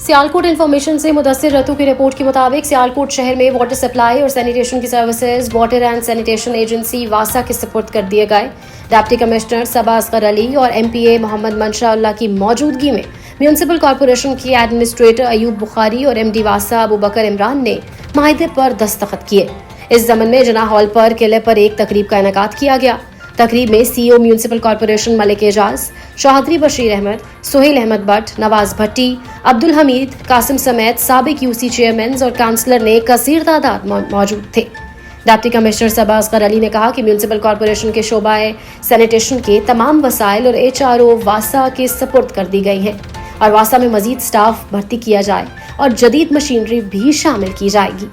Sialkot information से Mudassir Ratu की report के मुताबिक सियालकोट शहर में वाटर सप्लाई और सैनिटेशन की services water and sanitation agency वासा के सुपुर्द कर दिए गए। डिप्टी कमिश्नर सबा असगर अली और MPA मोहम्मद मंशा की मौजूदगी में म्यूनसिपल कॉरपोरेशन के एडमिनिस्ट्रेटर अयूब बुखारी और MD वासा अबू बकर इमरान ने माहिदे पर दस्तखत किए। इस ज़मन में जना हॉल पर किले पर एक तकरीब का इनेकाद किया गया। तकरीब में CEO municipal corporation Malik Ejaz, Chaudhry Bashir Ahmad, Sohail Ahmad Bhatt, Nawaz Bhatti, Abdul Hameed, Qasim समेत साबिक UC चेयरमैन और काउंसलर ने कसीर तादाद मौजूद थे। डिप्टी कमिश्नर सबा असगर अली ने कहा कि म्यूनसिपल कॉरपोरेशन के शोबाए सैनिटेशन के तमाम वसाइल और HRO वासा के सपुर्द कर दी गई हैं और वासा में मजीद स्टाफ भर्ती किया जाए और जदीद मशीनरी भी शामिल की जाएगी,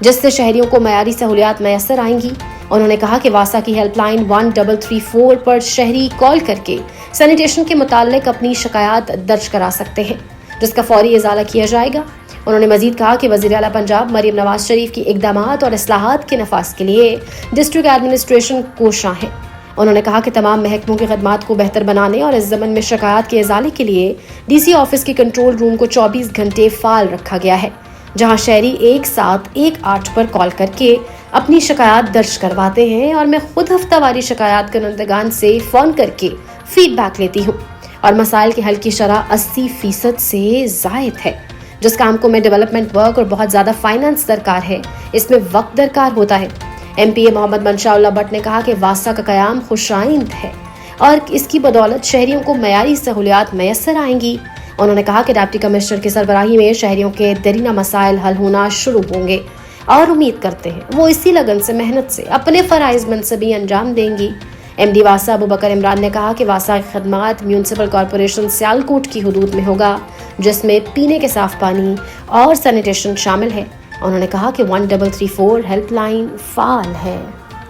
जिससे शहरियों को मयारी सहूलियात मैसर आएंगी। उन्होंने कहा कि वासा की हेल्पलाइन 1334 पर शहरी कॉल करके सैनिटेशन के मुताल्लिक अपनी शिकायत दर्ज करा सकते हैं, जिसका फौरी इजाला किया जाएगा। उन्होंने मजीद कहा कि वज़ीर आला पंजाब मरियम नवाज शरीफ की इक़दामात और इस्लाहात के नफाज के लिए डिस्ट्रिक्ट एडमिनिस्ट्रेशन कोशां है। उन्होंने कहा कि तमाम महकमों की खदमात को बेहतर बनाने और इस ज़मन में शिकायत के इजाले के लिए DC ऑफिस के कंट्रोल रूम को 24 घंटे फाल रखा गया है, जहां शहरी एक साथ 18 पर कॉल करके अपनी शिकायत दर्ज करवाते हैं और मैं खुद हफ्तावारी शिकायत करंदगान से फ़ोन करके फीडबैक लेती हूँ और मसाइल के हल की शरह 80% से ज़ायद है। जिस काम को मैं डेवलपमेंट वर्क और बहुत ज़्यादा फाइनेंस दरकार है, इसमें वक्त दरकार होता है। MPA मोहम्मद मंशा भट्ट ने कहा कि वासा का क़याम खुशाइंद है और इसकी बदौलत शहरियों को मयारी सहूलियात मैसर आएंगी। उन्होंने कहा कि डिप्टी कमिश्नर की सरबराही में शहरियों के दरीना मसाइल हल होना शुरू होंगे और उम्मीद करते हैं वो इसी लगन से मेहनत से अपने फ़राइज़ मनसबी अंजाम देंगी। MD वासा अबू बकर इमरान ने कहा कि वासा की खदमात म्यूनसिपल कॉरपोरेशन सियालकोट की हदूद में होगा, जिसमें पीने के साफ पानी और सैनिटेशन शामिल है। उन्होंने कहा कि 1334 हेल्पलाइन फ़ाल है।